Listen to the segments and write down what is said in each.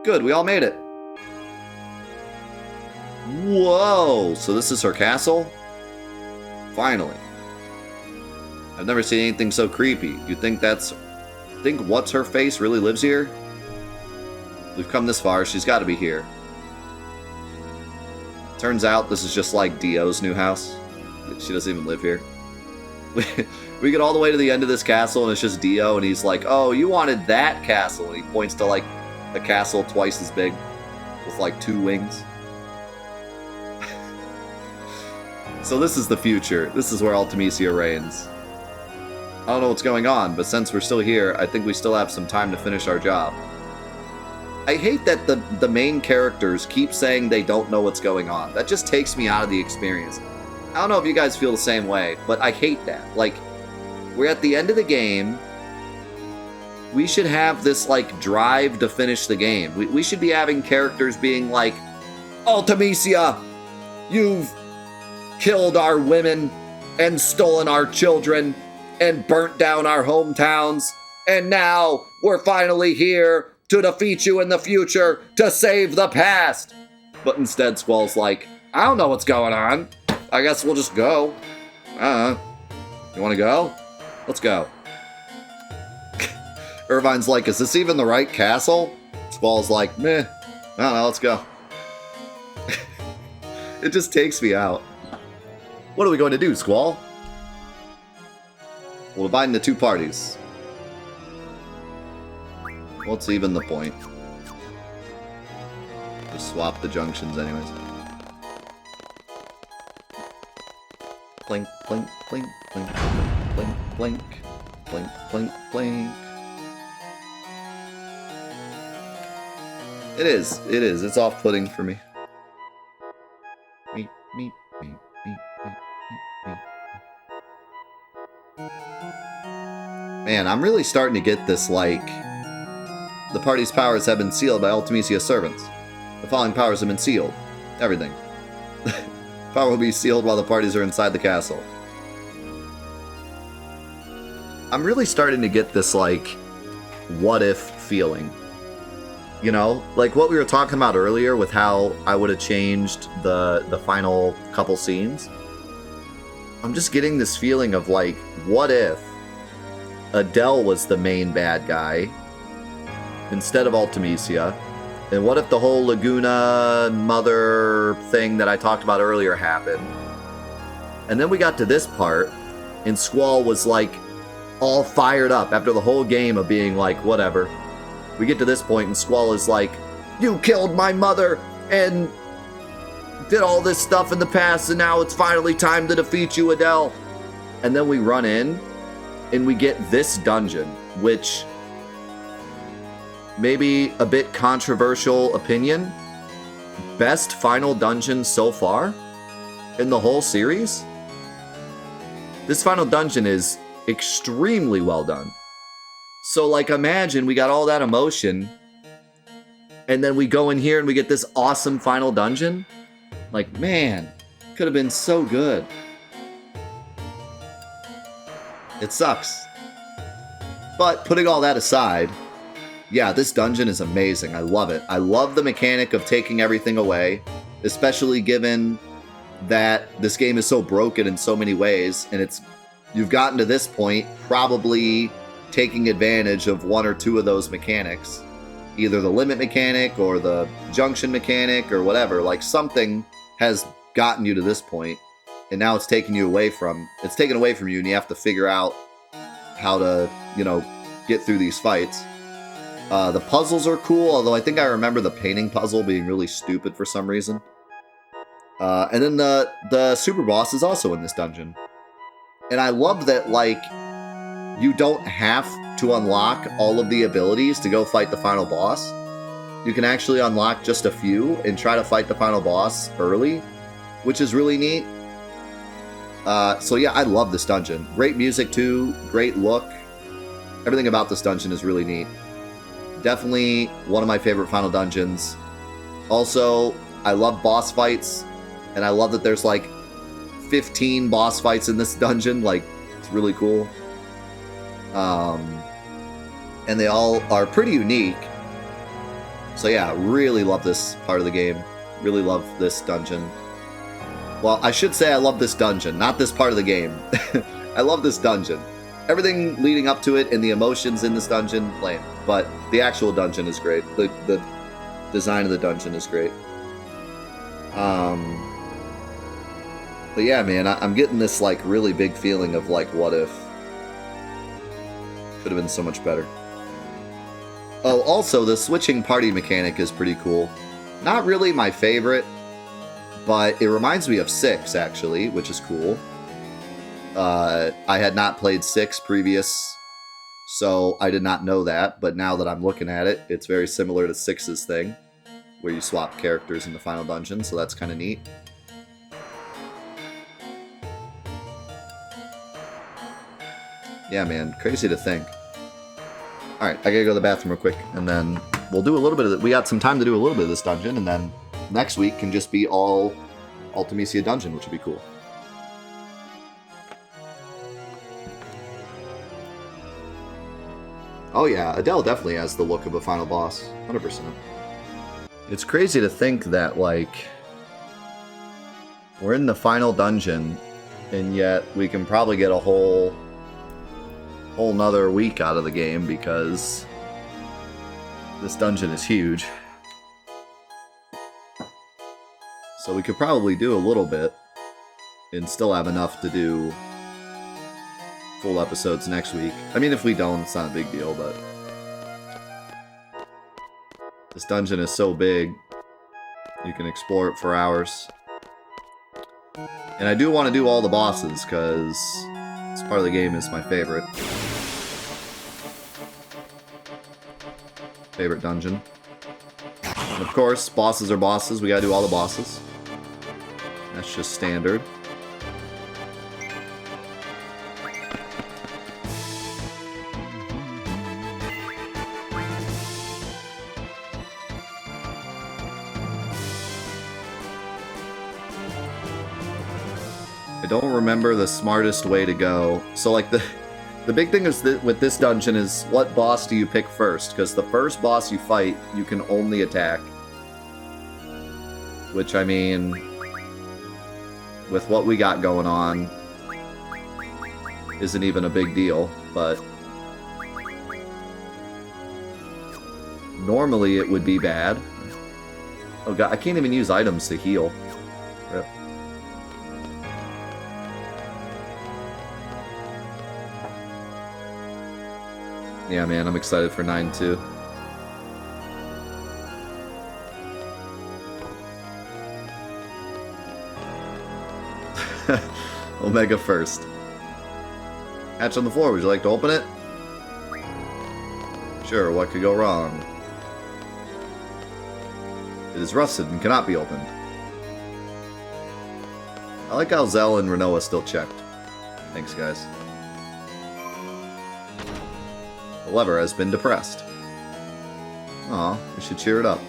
Good, we all made it. Whoa, so this is her castle? Finally. I've never seen anything so creepy. You think what's her face really lives here? We've come this far, she's got to be here. Turns out this is just like Dio's new house. She doesn't even live here. We get all the way to the end of this castle and it's just Dio and he's like, oh, you wanted that castle. And he points to like a castle twice as big with like 2 wings. So this is the future. This is where Ultimecia reigns. I don't know what's going on, but since we're still here, I think we still have some time to finish our job. I hate that the main characters keep saying they don't know what's going on. That just takes me out of the experience. I don't know if you guys feel the same way, but I hate that. Like, we're at the end of the game. We should have this, like, drive to finish the game. We should be having characters being like, Ultimecia, you've killed our women and stolen our children and burnt down our hometowns, and now we're finally here to defeat you in the future to save the past. But instead, Squall's like, I don't know what's going on. I guess we'll just go. You want to go? Let's go. Irvine's like, is this even the right castle? Squall's like, meh. I don't know, let's go. It just takes me out. What are we going to do, Squall? We'll divide into 2 parties. What's even the point? Just swap the junctions anyways. Blink, blink, blink, blink, blink, blink, blink, blink, blink. It is. It's off-putting for me. Meep, meep, meep, meep, meep, meep, meep. Man, I'm really starting to get this, like, the party's powers have been sealed by Ultimecia's servants. The following powers have been sealed. Everything. Power will be sealed while the parties are inside the castle. I'm really starting to get this, like, what-if feeling. You know? Like what we were talking about earlier with how I would have changed the final couple scenes. I'm just getting this feeling of, like, what if Adele was the main bad guy instead of Ultimecia? And what if the whole Laguna mother thing that I talked about earlier happened? And then we got to this part, and Squall was, like, all fired up after the whole game of being like, whatever. We get to this point, and Squall is like, you killed my mother, and did all this stuff in the past, and now it's finally time to defeat you, Adele. And then we run in, and we get this dungeon, which... maybe a bit controversial opinion, best final dungeon so far in the whole series. This final dungeon is extremely well done. So, like, imagine we got all that emotion, and then we go in here and we get this awesome final dungeon. Like, man, could have been so good. It sucks. But putting all that aside, yeah, this dungeon is amazing. I love it. I love the mechanic of taking everything away, especially given that this game is so broken in so many ways, and you've gotten to this point probably taking advantage of 1 or 2 of those mechanics, either the limit mechanic or the junction mechanic or whatever. Like, something has gotten you to this point, and now it's taken away from you, and you have to figure out how to, get through these fights. The puzzles are cool, although I think I remember the painting puzzle being really stupid for some reason. And then the super boss is also in this dungeon. And I love that, like, you don't have to unlock all of the abilities to go fight the final boss. You can actually unlock just a few and try to fight the final boss early, which is really neat. So yeah, I love this dungeon. Great music too, great look. Everything about this dungeon is really neat. Definitely one of my favorite final dungeons. Also, I love boss fights, and I love that there's like 15 boss fights in this dungeon. Like, it's really cool. And they all are pretty unique. So yeah, really love this part of the game. Really love this dungeon. Well, I should say I love this dungeon, not this part of the game. I love this dungeon. Everything leading up to it and the emotions in this dungeon, lame. But the actual dungeon is great. The design of the dungeon is great. But yeah, man, I'm getting this like really big feeling of like, what if? Could have been so much better. Oh, also, the switching party mechanic is pretty cool. Not really my favorite, but it reminds me of 6, actually, which is cool. I had not played 6 previous, so I did not know that, but now that I'm looking at it, it's very similar to 6's thing, where you swap characters in the final dungeon, so that's kind of neat. Yeah, man, crazy to think. Alright, I gotta go to the bathroom real quick, and then we'll do a little bit of it. We got some time to do a little bit of this dungeon, and then next week can just be all Ultimisia dungeon, which would be cool. Oh yeah, Adele definitely has the look of a final boss, 100%. It's crazy to think that, like, we're in the final dungeon, and yet we can probably get a whole nother week out of the game because this dungeon is huge. So we could probably do a little bit and still have enough to do full episodes next week. I mean, if we don't, it's not a big deal, but this dungeon is so big, you can explore it for hours. And I do want to do all the bosses, because this part of the game is my favorite. Favorite dungeon. And of course, bosses are bosses. We gotta do all the bosses. That's just standard. I don't remember the smartest way to go. So, like, the big thing is that with this dungeon is what boss do you pick first? Because the first boss you fight, you can only attack. Which, I mean, with what we got going on, isn't even a big deal, but normally it would be bad. Oh god, I can't even use items to heal. Rip. Yeah, man, I'm excited for 9 too. Omega first. Hatch on the floor, would you like to open it? Sure, what could go wrong? It is rusted and cannot be opened. I like how Zell and Renoa still checked. Thanks, guys. The lever has been depressed. Aw, we should cheer it up.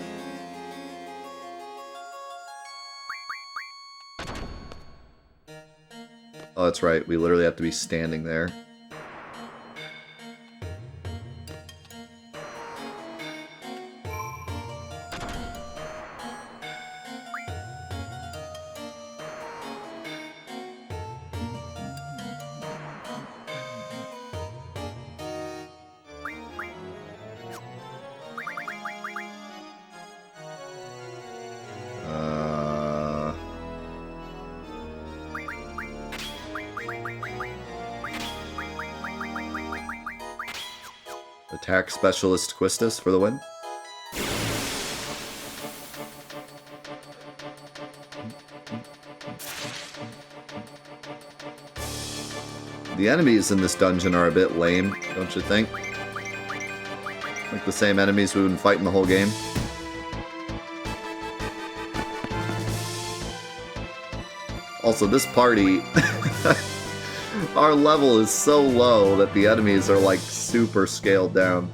Oh, that's right. We literally have to be standing there. Attack Specialist Quistis for the win. The enemies in this dungeon are a bit lame, don't you think? Like the same enemies we've been fighting the whole game. Also, this party... Our level is so low that the enemies are like super scaled down.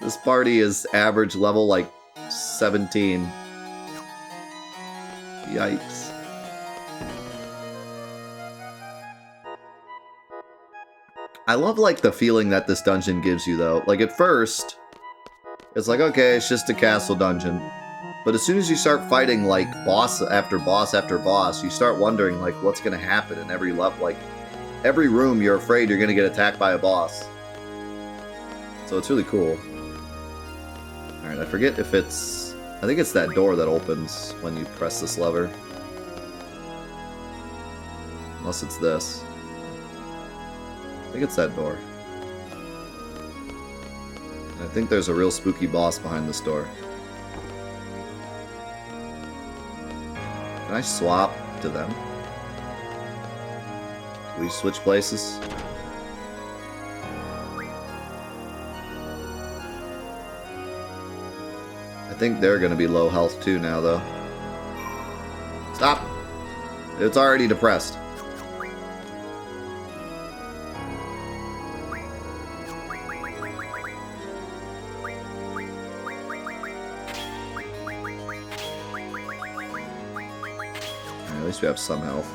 This party is average level like 17. Yikes. I love like the feeling that this dungeon gives you though. Like at first, It's like, okay, it's just a castle dungeon. But as soon as you start fighting, like, boss after boss after boss, you start wondering, like, what's going to happen in every level. Like, every room, you're afraid you're going to get attacked by a boss. So it's really cool. Alright, I forget if it's... I think it's that door that opens when you press this lever. Unless it's this. I think it's that door. I think there's a real spooky boss behind this door. Can I swap to them? Can we switch places? I think they're going to be low health too now, though. Stop! It's already depressed. At least we have some health.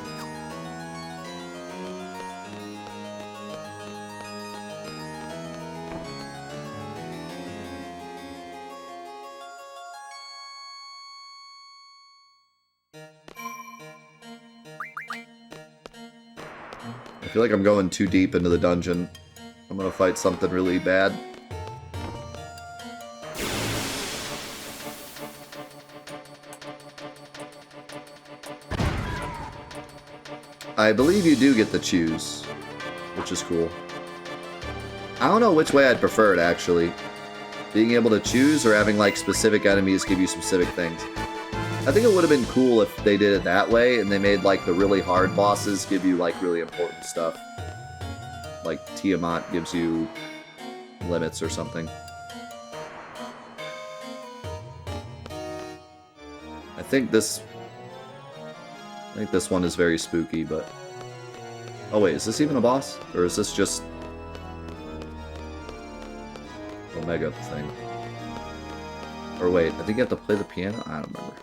I feel like I'm going too deep into the dungeon. I'm gonna fight something really bad. I believe you do get to choose, which is cool. I don't know which way I'd prefer it, actually. Being able to choose or having, like, specific enemies give you specific things. I think it would have been cool if they did it that way and they made, like, the really hard bosses give you, like, really important stuff. Like, Tiamat gives you limits or something. I think this one is very spooky, but... Oh wait, is this even a boss? Or is this just... Omega thing? Or wait, I think you have to play the piano? I don't remember.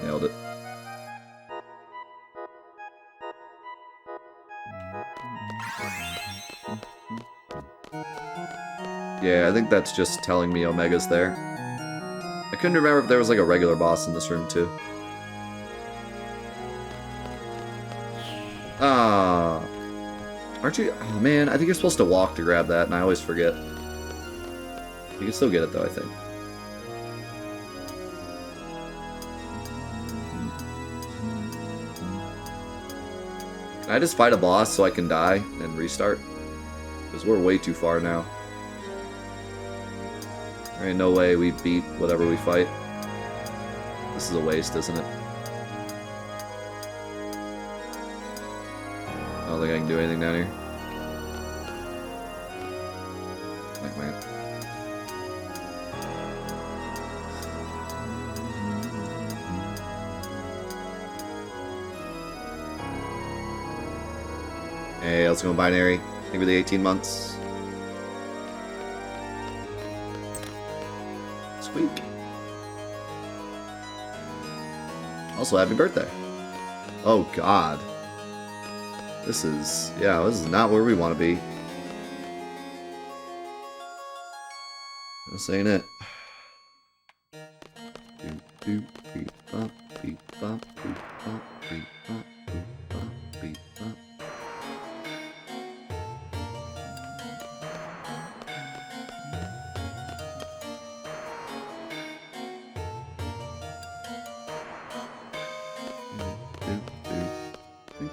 Nailed it. Yeah, I think that's just telling me Omega's there. I couldn't remember if there was like a regular boss in this room too. Ah, aren't you? Oh man, I think you're supposed to walk to grab that, and I always forget. You can still get it though, I think. Can I just fight a boss so I can die and restart? Because we're way too far now. There ain't no way we beat whatever we fight. This is a waste, isn't it? I don't think I can do anything down here. Oh, man. Hey, let's go binary. Thank you for the 18 months. Squeak. Also, happy birthday. Oh, God. This is not where we want to be. This ain't it.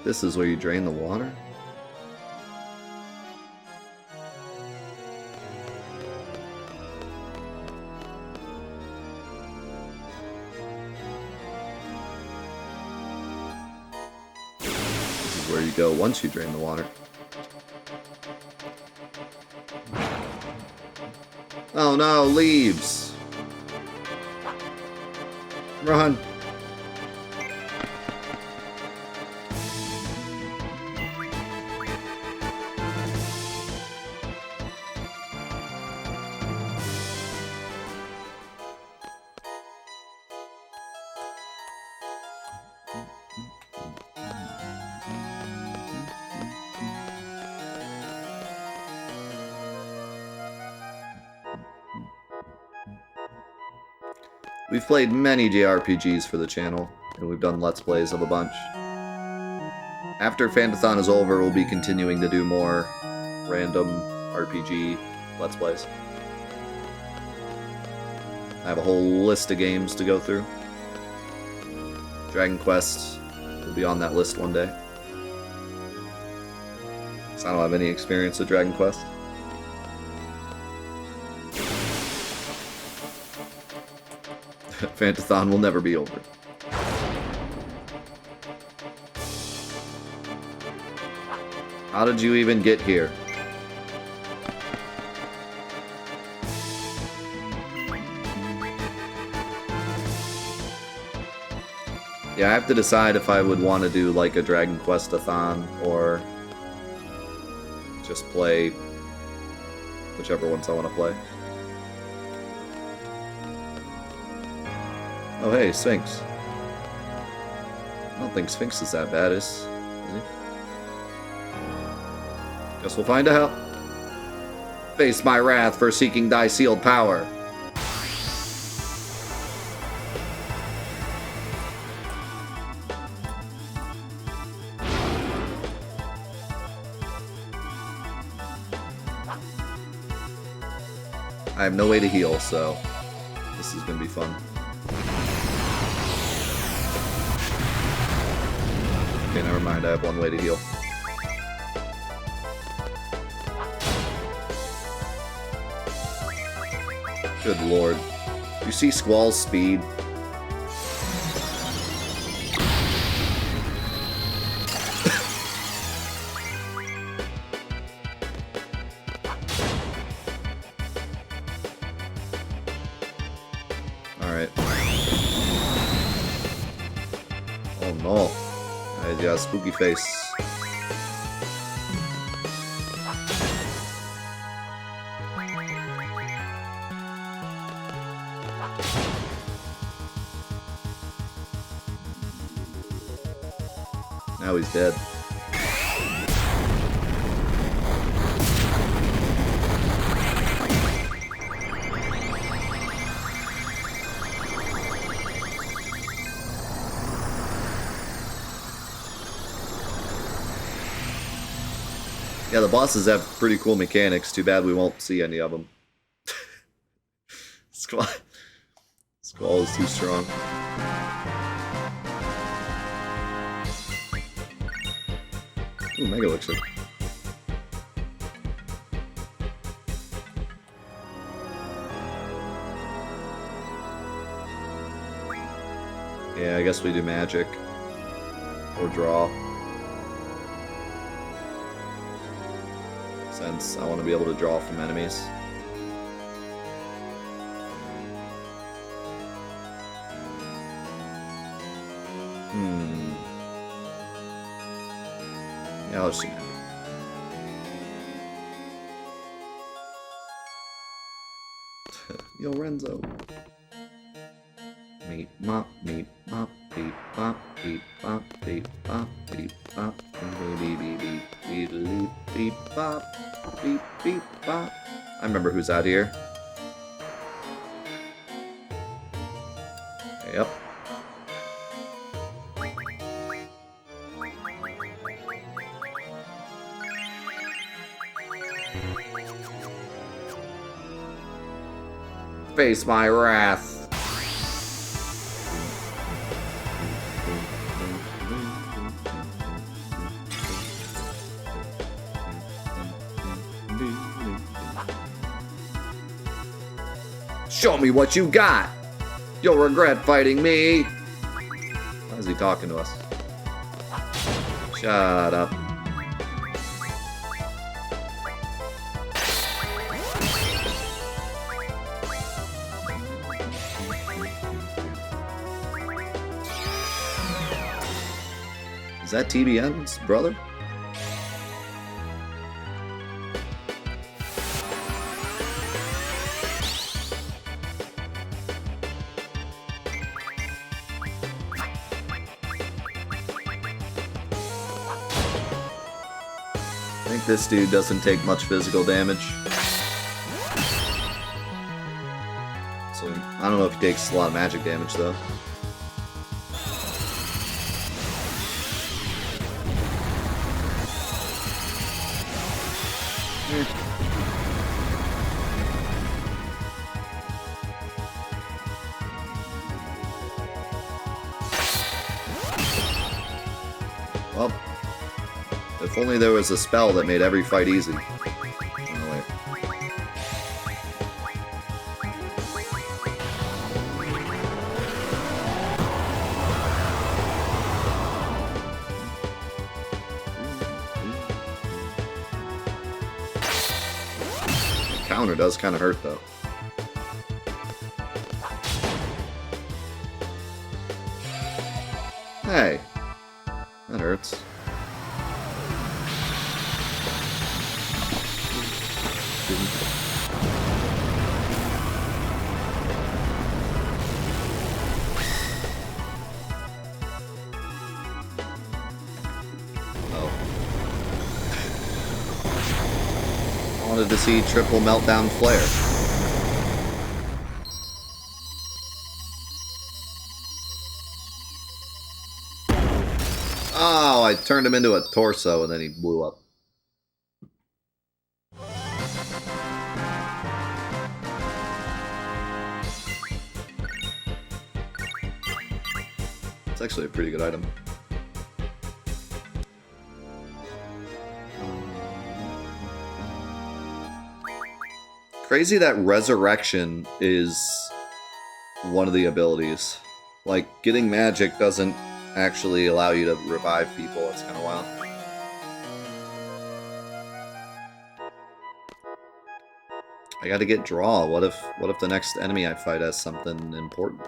This is where you drain the water? This is where you go once you drain the water. Oh no, leaves! Run! We've played many JRPGs for the channel, and we've done Let's Plays of a bunch. After Fantathon is over, we'll be continuing to do more random RPG Let's Plays. I have a whole list of games to go through. Dragon Quest will be on that list one day. So I don't have any experience with Dragon Quest. Fantathon will never be over. How did you even get here? Yeah, I have to decide if I would want to do like a Dragon Quest-a-thon or just play whichever ones I want to play. Oh hey, Sphinx. I don't think Sphinx is that bad, is he? Guess we'll find out. Face my wrath for seeking thy sealed power. I have no way to heal, so this is gonna be fun. Okay, never mind, I have one way to heal. Good lord. You see Squall's speed? Alright. Oh no. I got a spooky face. Now he's dead. Yeah, the bosses have pretty cool mechanics. Too bad we won't see any of them. Squall is too strong. Ooh, Mega Elixir. Yeah, I guess we do magic. Or draw. Since I want to be able to draw from enemies. Yeah, let's see. Yo, Renzo. Meep mop, beep bop, beep bop, beep bop, beep bop, beep bop, beep beep beep beep beep beep bop, beep beep bop. I remember who's out here. Yep. Face my wrath. Show me what you got. You'll regret fighting me. Why is he talking to us? Shut up. Is that TBN's brother? I think this dude doesn't take much physical damage. So I don't know if he takes a lot of magic damage, though. Well, if only there was a spell that made every fight easy. Oh, wait. The counter does kind of hurt, though. Hey, that hurts. Wanted to see triple meltdown flare. Oh, I turned him into a torso and then he blew up. It's actually a pretty good item. Crazy that Resurrection is one of the abilities. Like, getting magic doesn't actually allow you to revive people. It's kind of wild. I gotta get draw. What if the next enemy I fight has something important?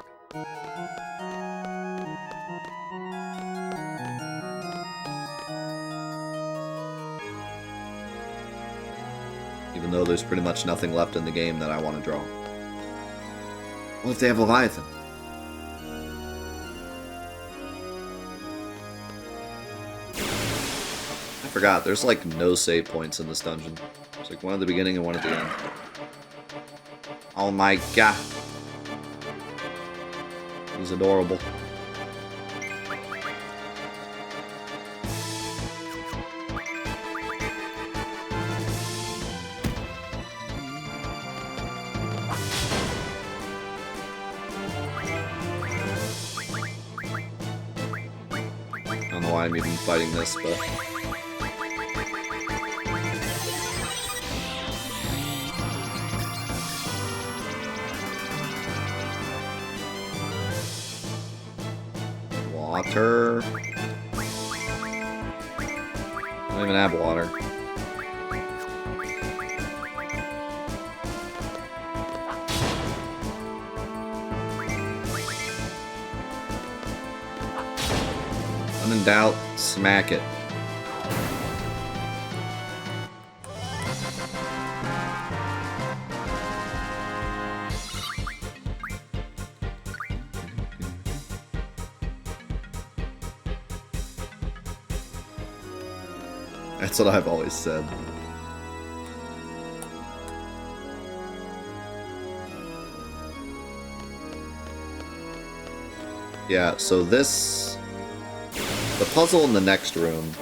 Even though there's pretty much nothing left in the game that I want to draw. What if they have Leviathan? I forgot, there's like no save points in this dungeon. There's like one at the beginning and one at the end. Oh my god. He's adorable. I don't know why I'm even fighting this, but... Water... I don't even have water. When in doubt, smack it. That's what I've always said. Yeah, so this... The puzzle in the next room,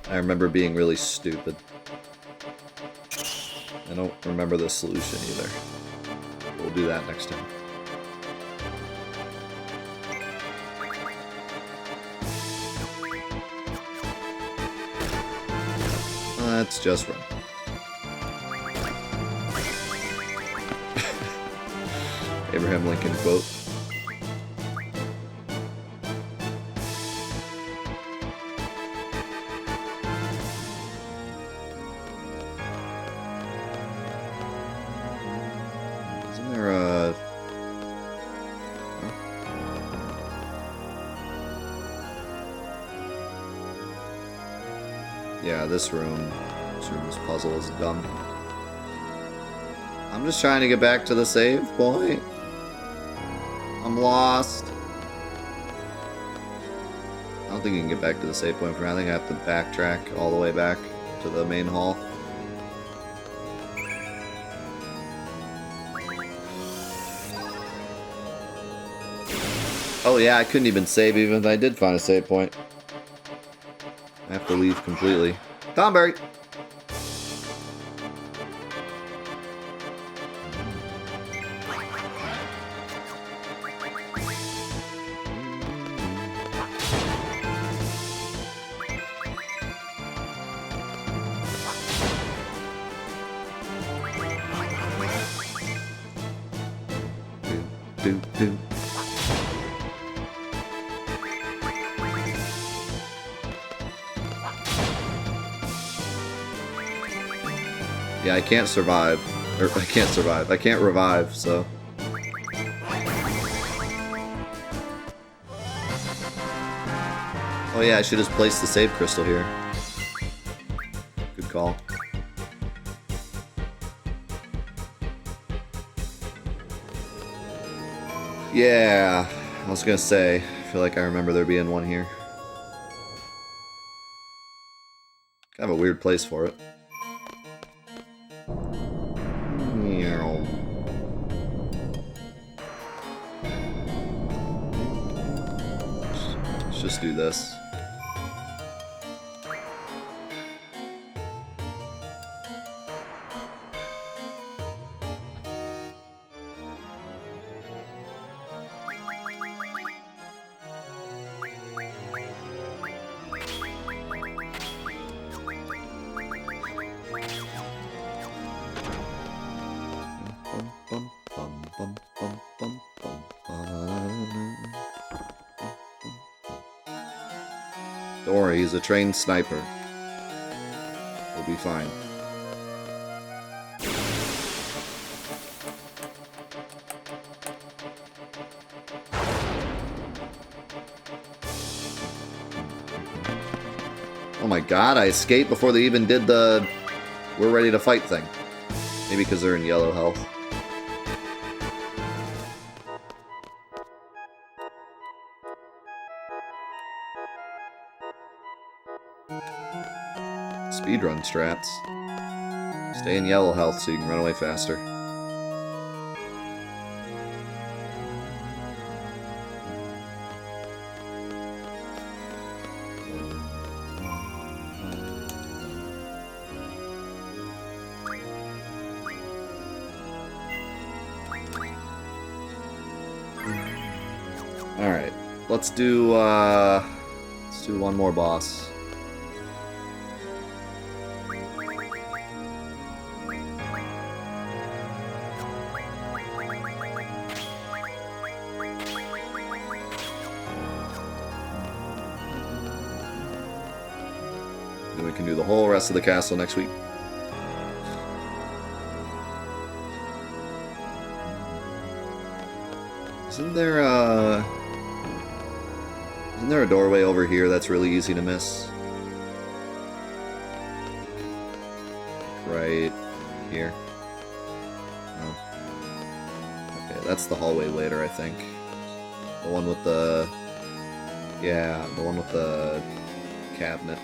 I remember being really stupid. I don't remember the solution either. We'll do that next time. Let's just run. Abraham Lincoln quote. Isn't there a... Yeah, this room's puzzle is dumb. I'm just trying to get back to the save point. I'm lost. I don't think you can get back to the save point from here. I think I have to backtrack all the way back to the main hall. Oh yeah, I couldn't even save even if I did find a save point. I have to leave completely. Thornberry! Do. Yeah, I can't survive. Or, I can't survive. I can't revive, so... Oh yeah, I should just place the save crystal here. Good call. Yeah, I was gonna say, I feel like I remember there being one here. Kind of a weird place for it. Let's just do this. Don't worry, he's a trained sniper. We'll be fine. Oh my god, I escaped before they even did the "we're ready to fight" thing. Maybe because they're in yellow health. Speedrun strats. Stay in yellow health so you can run away faster. Alright, let's do one more boss. Then we can do the whole rest of the castle next week. Isn't there a doorway over here that's really easy to miss? Right here. No. Okay, that's the hallway later, I think. The one with the... Yeah, the one with the cabinet.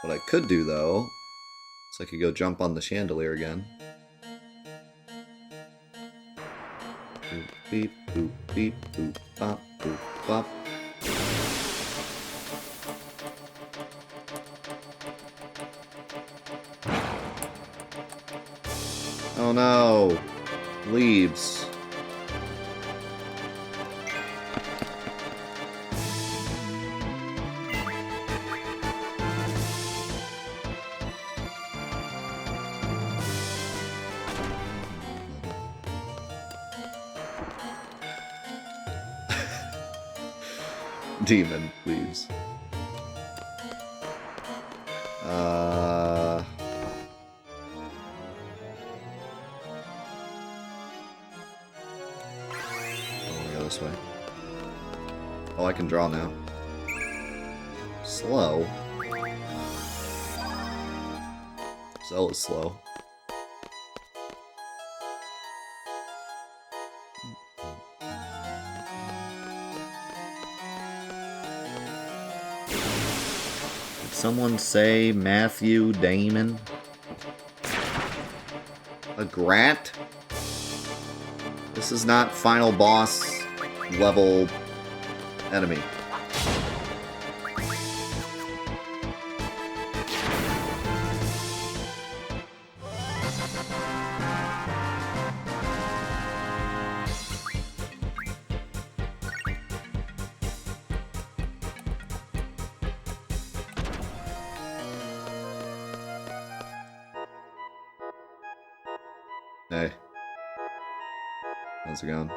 What I could do, though, is I could go jump on the chandelier again. Boop, beep, boop, beep, boop, bop, boop, bop. Oh no! Leaves. Demon leaves. I want to go this way. Oh, I can draw now. Slow. Zell is slow. Someone say Matthew Damon? A Grat? This is not final boss level enemy. Hey. How's it going?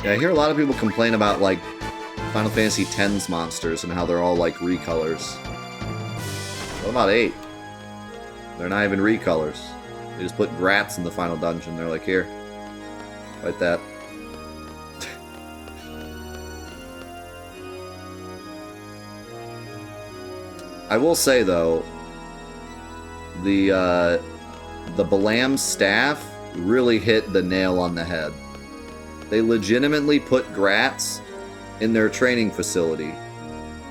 Yeah, I hear a lot of people complain about, like, Final Fantasy X's monsters and how they're all, like, recolors. What about 8? They're not even recolors. They just put Grats in the final dungeon. They're like, here, fight that. I will say, though, the Balam's staff really hit the nail on the head. They legitimately put Grats in their training facility.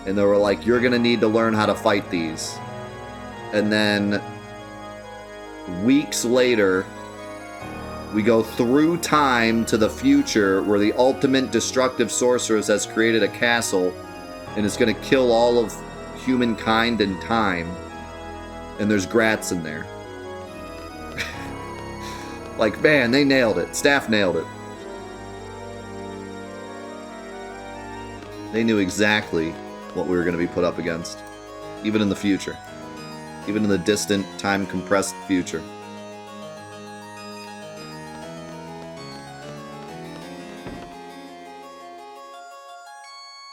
And they were like, you're going to need to learn how to fight these. And then weeks later, we go through time to the future where the ultimate destructive sorceress has created a castle and is going to kill all of humankind in time. And there's Grats in there. Like, man, they nailed it. Staff nailed it. They knew exactly what we were going to be put up against. Even in the future. Even in the distant, time-compressed future.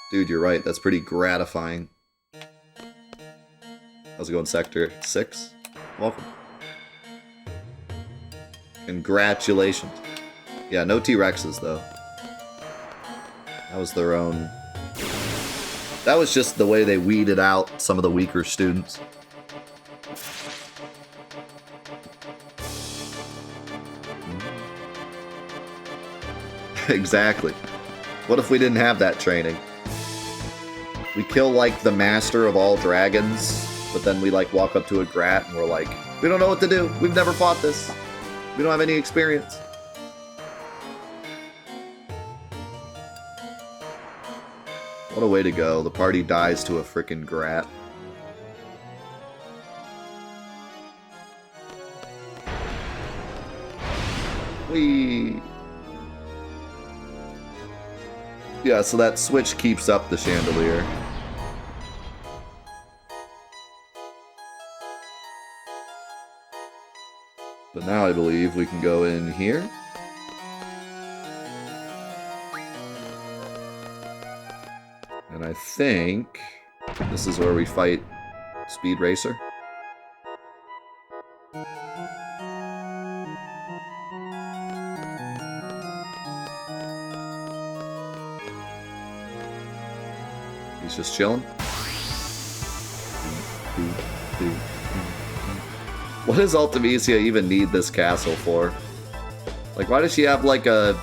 Dude, you're right. That's pretty gratifying. How's it going, Sector 6? Welcome. Congratulations. Yeah, no T-Rexes, though. That was their own... That was just the way they weeded out some of the weaker students. Exactly. What if we didn't have that training? We kill, like, the master of all dragons, but then we, like, walk up to a Grat and we're like, we don't know what to do. We've never fought this. We don't have any experience. What a way to go. The party dies to a frickin' Grat. Whee! Yeah, so that switch keeps up the chandelier. But now I believe we can go in here. And I think this is where we fight Speed Racer. He's just chilling. What does Ultimisia even need this castle for? Like, why does she have, like, a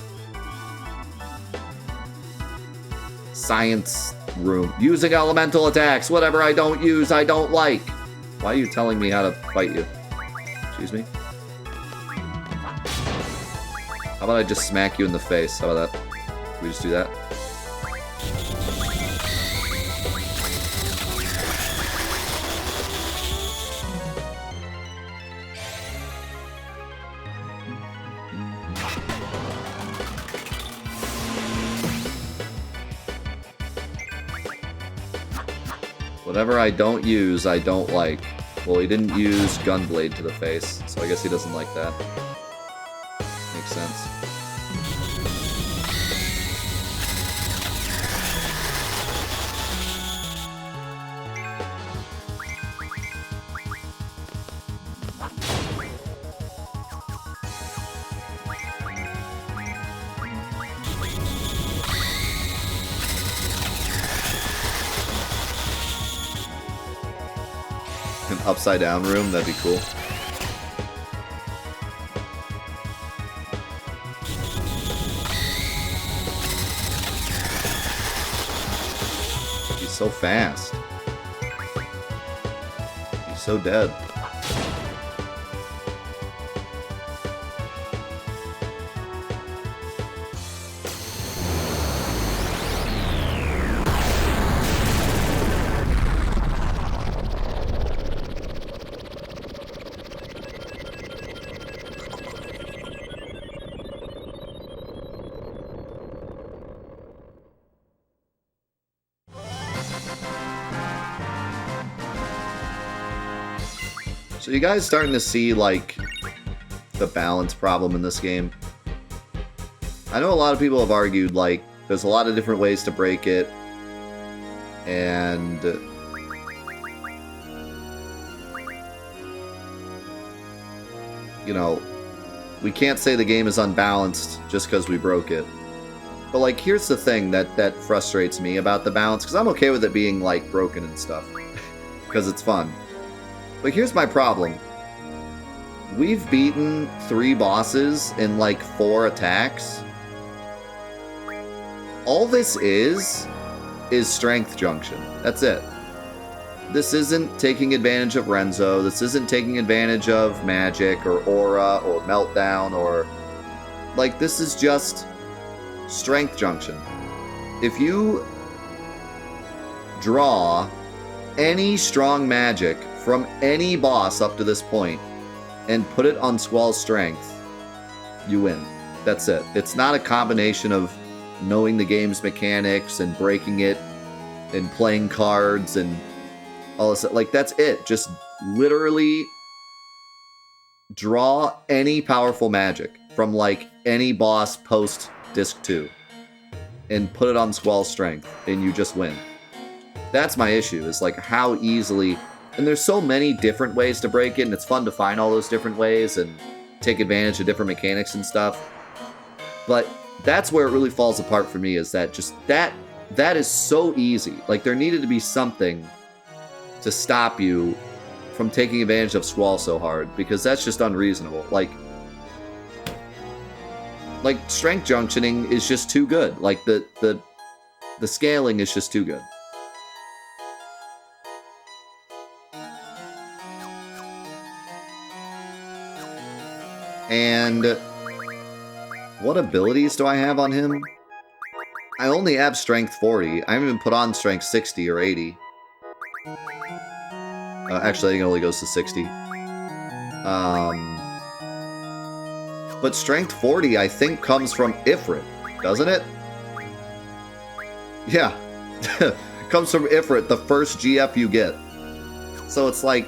science room? Using elemental attacks. Whatever I don't use, I don't like. Why are you telling me how to fight you? Excuse me? How about I just smack you in the face? How about that? Can we just do that? Whatever I don't use, I don't like. Well, he didn't use Gunblade to the face, so I guess he doesn't like that. Makes sense. upside down room, that'd be cool. He's so fast. He's so dead. So you guys starting to see, like, the balance problem in this game? I know a lot of people have argued, like, there's a lot of different ways to break it, and you know, we can't say the game is unbalanced just because we broke it. But, like, here's the thing that frustrates me about the balance, because I'm okay with it being, like, broken and stuff, because it's fun. But here's my problem. We've beaten 3 bosses in like 4 attacks. All this is strength junction. That's it. This isn't taking advantage of Renzo. This isn't taking advantage of magic or aura or meltdown or... Like, this is just strength junction. If you draw any strong magic from any boss up to this point and put it on Squall's strength, you win. That's it. It's not a combination of knowing the game's mechanics and breaking it and playing cards and all this. Like, that's it. Just literally draw any powerful magic from, like, any boss post Disc 2 and put it on Squall's strength, and you just win. That's my issue, is, like, how easily... And there's so many different ways to break it, and it's fun to find all those different ways and take advantage of different mechanics and stuff. But that's where it really falls apart for me, is that just that is so easy. Like, there needed to be something to stop you from taking advantage of Squall so hard, because that's just unreasonable. Like strength junctioning is just too good. Like, the scaling is just too good. And what abilities do I have on him? I only have Strength 40. I haven't even put on Strength 60 or 80. Actually, I think it only goes to 60. But Strength 40, I think, comes from Ifrit, doesn't it? Yeah. Comes from Ifrit, the first GF you get. So it's like...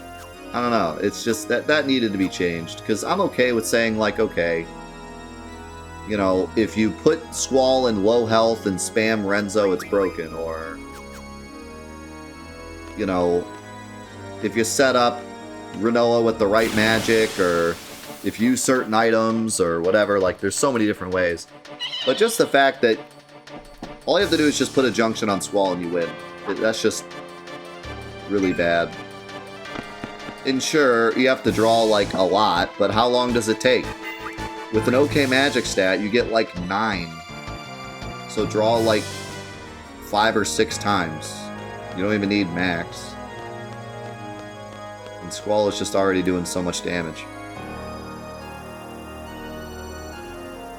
I don't know, it's just that needed to be changed, because I'm okay with saying, like, okay, you know, if you put Squall in low health and spam Renzo, it's broken, or, you know, if you set up Rinoa with the right magic, or if you use certain items, or whatever, like, there's so many different ways. But just the fact that all you have to do is just put a junction on Squall and you win. That's just really bad. And sure, you have to draw, like, a lot, but how long does it take? With an okay magic stat, you get, like, 9. So draw, like, 5 or 6 times. You don't even need max. And Squall is just already doing so much damage.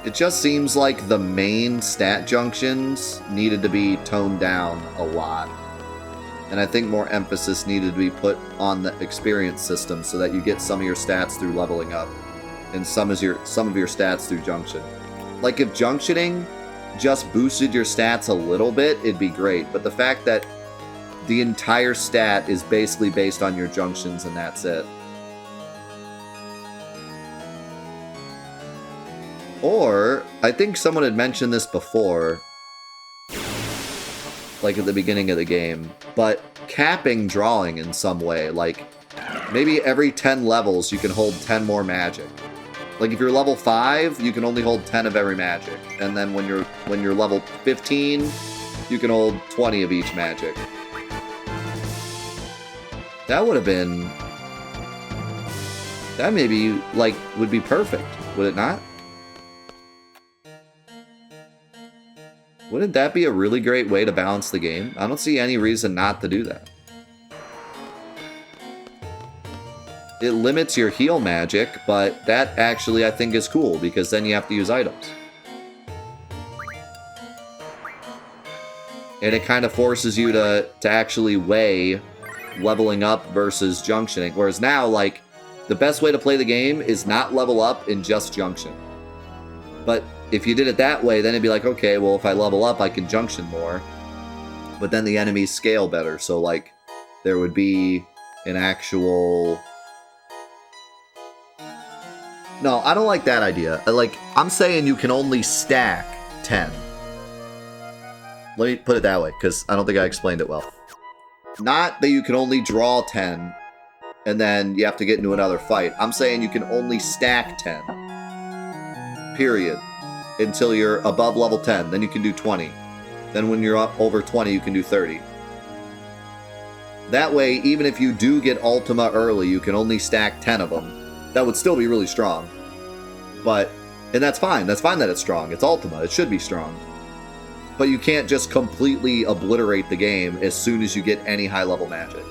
It just seems like the main stat junctions needed to be toned down a lot. And I think more emphasis needed to be put on the experience system so that you get some of your stats through leveling up and some of your stats through junction. Like, if junctioning just boosted your stats a little bit, it'd be great. But the fact that the entire stat is basically based on your junctions and that's it. Or, I think someone had mentioned this before, like at the beginning of the game, but capping drawing in some way, like maybe every 10 levels you can hold 10 more magic. Like, if you're level 5, you can only hold 10 of every magic, and then when you're level 15, you can hold 20 of each magic. That would have been That maybe, like, would be perfect, would it not? Wouldn't that be a really great way to balance the game? I don't see any reason not to do that. It limits your heal magic, but that actually I think is cool, because then you have to use items. And it kind of forces you to actually weigh leveling up versus junctioning. Whereas now, like, the best way to play the game is not level up and just junction. But if you did it that way, then it'd be like, okay, well, if I level up, I can junction more. But then the enemies scale better. So, like, there would be an actual... No, I don't like that idea. Like, I'm saying you can only stack 10. Let me put it that way, because I don't think I explained it well. Not that you can only draw 10, and then you have to get into another fight. I'm saying you can only stack 10. Period. Until you're above level 10. Then you can do 20. Then when you're up over 20, you can do 30. That way, even if you do get Ultima early, you can only stack 10 of them. That would still be really strong. But, and that's fine. That's fine that it's strong. It's Ultima. It should be strong. But you can't just completely obliterate the game as soon as you get any high-level magic.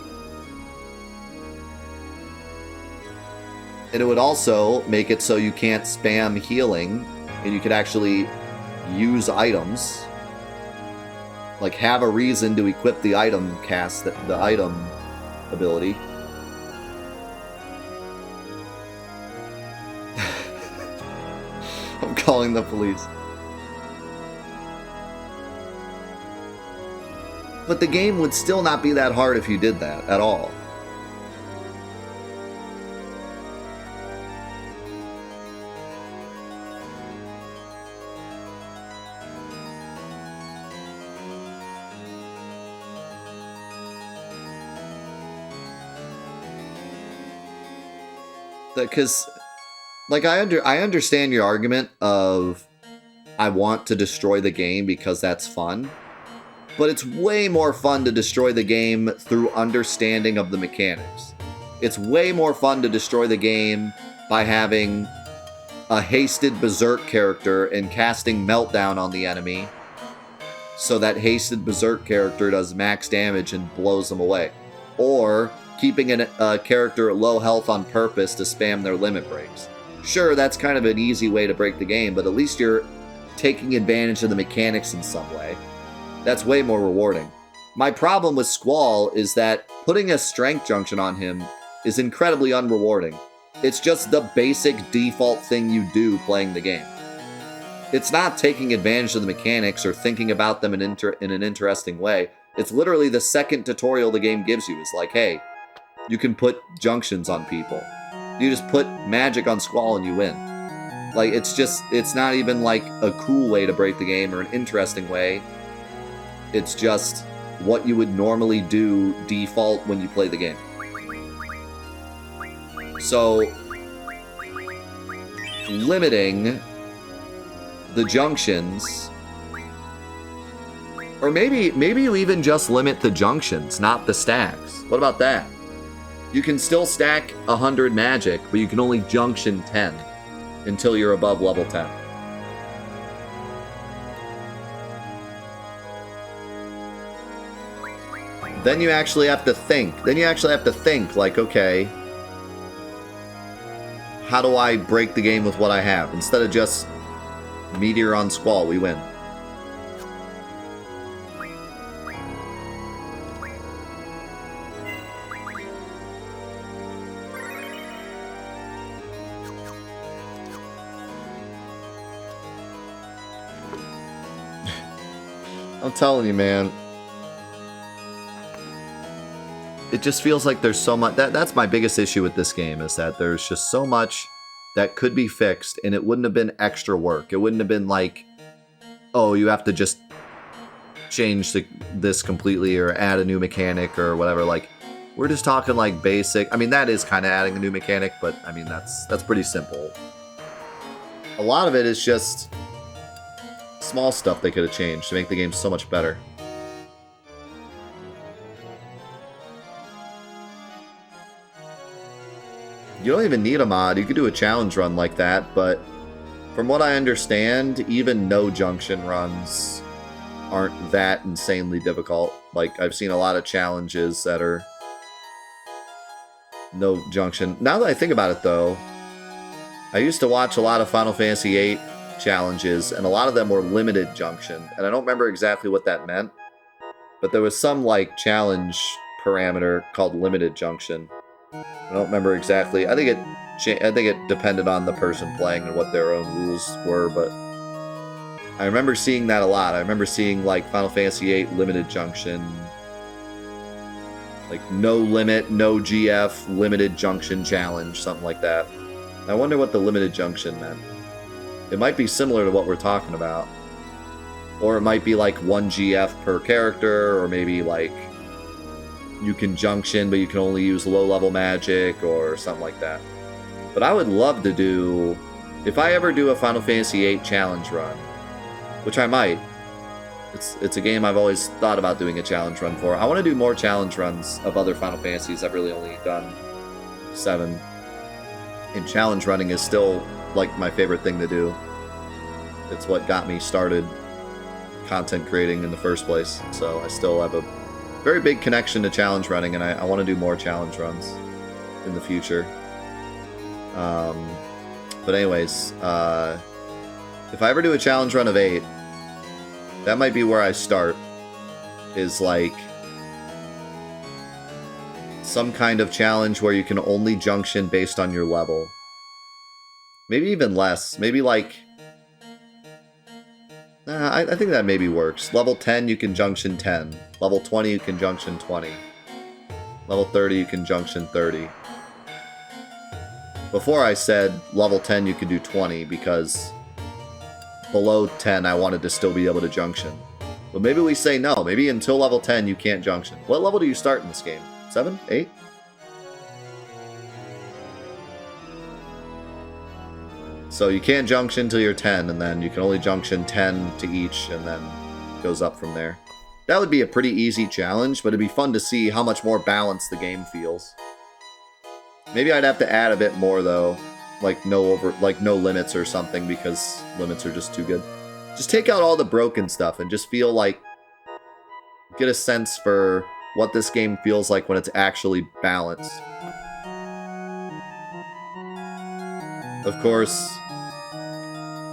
And it would also make it so you can't spam healing, and you could actually use items. Like, have a reason to equip the item cast, the item ability. I'm calling the police. But the game would still not be that hard if you did that at all. Because, like, I understand your argument of I want to destroy the game because that's fun. But it's way more fun to destroy the game through understanding of the mechanics. It's way more fun to destroy the game by having a hasted berserk character and casting meltdown on the enemy so that hasted berserk character does max damage and blows them away. Or keeping a character at low health on purpose to spam their limit breaks. Sure, that's kind of an easy way to break the game, but at least you're taking advantage of the mechanics in some way. That's way more rewarding. My problem with Squall is that putting a strength junction on him is incredibly unrewarding. It's just the basic default thing you do playing the game. It's not taking advantage of the mechanics or thinking about them in an interesting way. It's literally the second tutorial the game gives you. It's like, hey, you can put junctions on people. You just put magic on Squall and you win. Like, it's not even like a cool way to break the game or an interesting way. It's just what you would normally do default when you play the game. So, limiting the junctions, or maybe you even just limit the junctions, not the stacks. What about that? You can still stack 100 magic, but you can only junction 10 until you're above level 10. Then you actually have to think. Like, okay, how do I break the game with what I have? Instead of just Meteor on Squall, we win. I'm telling you, man. It just feels like there's so much. That's my biggest issue with this game, is that there's just so much that could be fixed, and it wouldn't have been extra work. It wouldn't have been like, oh, you have to just change this completely or add a new mechanic or whatever. Like, we're just talking like basic. I mean, that is kind of adding a new mechanic, but I mean, that's pretty simple. A lot of it is just small stuff they could have changed to make the game so much better. You don't even need a mod. You could do a challenge run like that, but from what I understand, even no junction runs aren't that insanely difficult. Like, I've seen a lot of challenges that are no junction. Now that I think about it, though, I used to watch a lot of Final Fantasy VIII challenges, and a lot of them were limited junction, and I don't remember exactly what that meant, but there was some, like, challenge parameter called limited junction. I don't remember exactly. I think it depended on the person playing and what their own rules were, but I remember seeing that a lot. I remember seeing, like, Final Fantasy VIII limited junction, like, no limit, no GF, limited junction challenge, something like that. I wonder what the limited junction meant. It might be similar to what we're talking about. Or it might be like 1 GF per character, or maybe like you can junction, but you can only use low-level magic, or something like that. But I would love to do, if I ever do a Final Fantasy VIII challenge run, which I might. It's a game I've always thought about doing a challenge run for. I want to do more challenge runs of other Final Fantasies. I've really only done 7. And challenge running is still, like, my favorite thing to do. It's what got me started content creating in the first place. So I still have a very big connection to challenge running, and I want to do more challenge runs in the future. But anyways, if I ever do a challenge run of 8, that might be where I start, is like some kind of challenge where you can only junction based on your level. Maybe even less. Maybe like... I think that maybe works. Level 10, you can junction 10. Level 20, you can junction 20. Level 30, you can junction 30. Before I said level 10, you can do 20, because below 10, I wanted to still be able to junction. But maybe we say no. Maybe until level 10, you can't junction. What level do you start in this game? 7? 8? So you can't junction till you're 10, and then you can only junction 10 to each, and then it goes up from there. That would be a pretty easy challenge, but it'd be fun to see how much more balanced the game feels. Maybe I'd have to add a bit more, though. Like no limits or something, because limits are just too good. Just take out all the broken stuff and just feel like... get a sense for what this game feels like when it's actually balanced. Of course,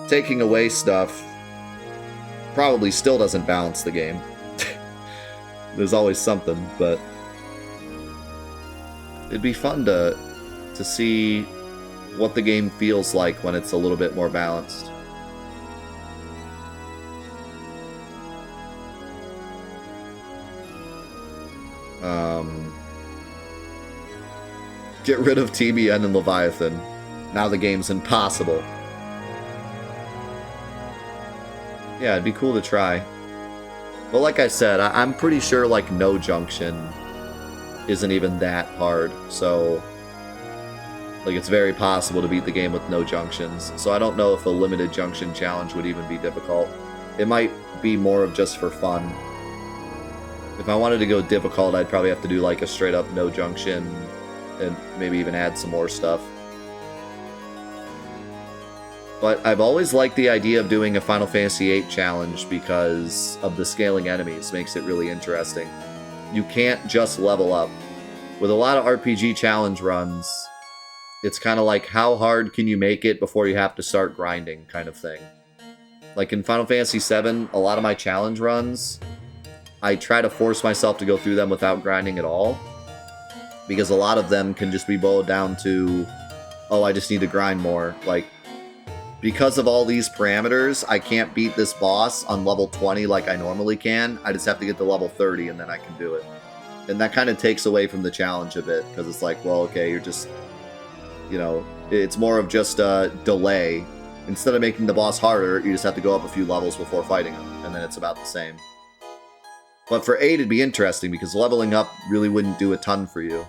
taking away stuff probably still doesn't balance the game. There's always something, but it'd be fun to see what the game feels like when it's a little bit more balanced. Get rid of TBN and Leviathan. Now the game's impossible. Yeah, it'd be cool to try. But like I said, I'm pretty sure like no junction isn't even that hard. So like it's very possible to beat the game with no junctions. So I don't know if a limited junction challenge would even be difficult. It might be more of just for fun. If I wanted to go difficult, I'd probably have to do like a straight up no junction and maybe even add some more stuff. But I've always liked the idea of doing a Final Fantasy VIII challenge because of the scaling enemies. Makes it really interesting. You can't just level up. With a lot of RPG challenge runs, it's kind of like how hard can you make it before you have to start grinding kind of thing. Like in Final Fantasy VII, a lot of my challenge runs, I try to force myself to go through them without grinding at all. Because a lot of them can just be boiled down to, oh, I just need to grind more. Like, because of all these parameters, I can't beat this boss on level 20 like I normally can. I just have to get to level 30 and then I can do it. And that kind of takes away from the challenge a bit, because it's like, well, okay, you're just, you know, it's more of just a delay. Instead of making the boss harder, you just have to go up a few levels before fighting him, and then it's about the same. But for 8, it'd be interesting, because leveling up really wouldn't do a ton for you.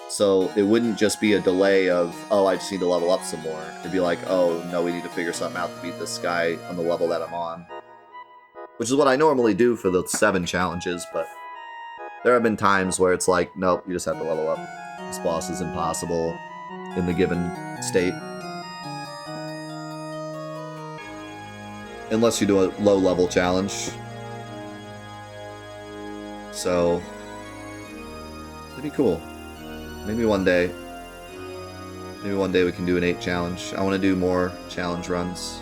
So it wouldn't just be a delay of, oh, I just need to level up some more. It'd be like, oh, no, we need to figure something out to beat this guy on the level that I'm on. Which is what I normally do for the 7 challenges, but there have been times where it's like, nope, you just have to level up. This boss is impossible. in the given state. Unless you do a low-level challenge. So, it'd be cool. Maybe one day. Maybe one day we can do an 8 challenge. I want to do more challenge runs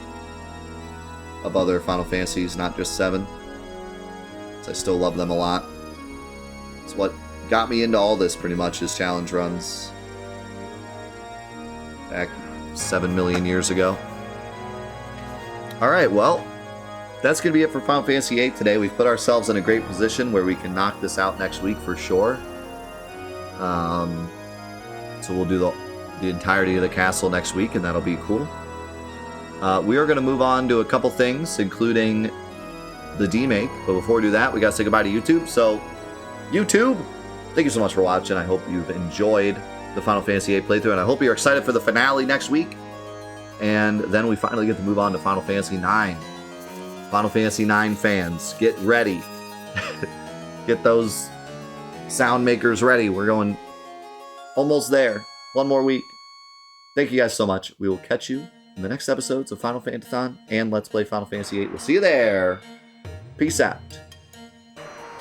of other Final Fantasies, not just 7. Because I still love them a lot. It's what got me into all this, pretty much, is challenge runs. Back 7 million years ago. Alright, well, that's going to be it for Final Fantasy VIII today. We've put ourselves in a great position where we can knock this out next week for sure. So we'll do the entirety of the castle next week, and that'll be cool. We are going to move on to a couple things, including the demake. But before we do that, we got to say goodbye to YouTube. So, YouTube, thank you so much for watching. I hope you've enjoyed the Final Fantasy VIII playthrough, and I hope you're excited for the finale next week. And then we finally get to move on to Final Fantasy IX. Final Fantasy IX fans, get ready. Get those sound makers ready. We're going almost there. One more week. Thank you guys so much. We will catch you in the next episodes of Final Fantathon and Let's Play Final Fantasy VIII. We'll see you there. Peace out.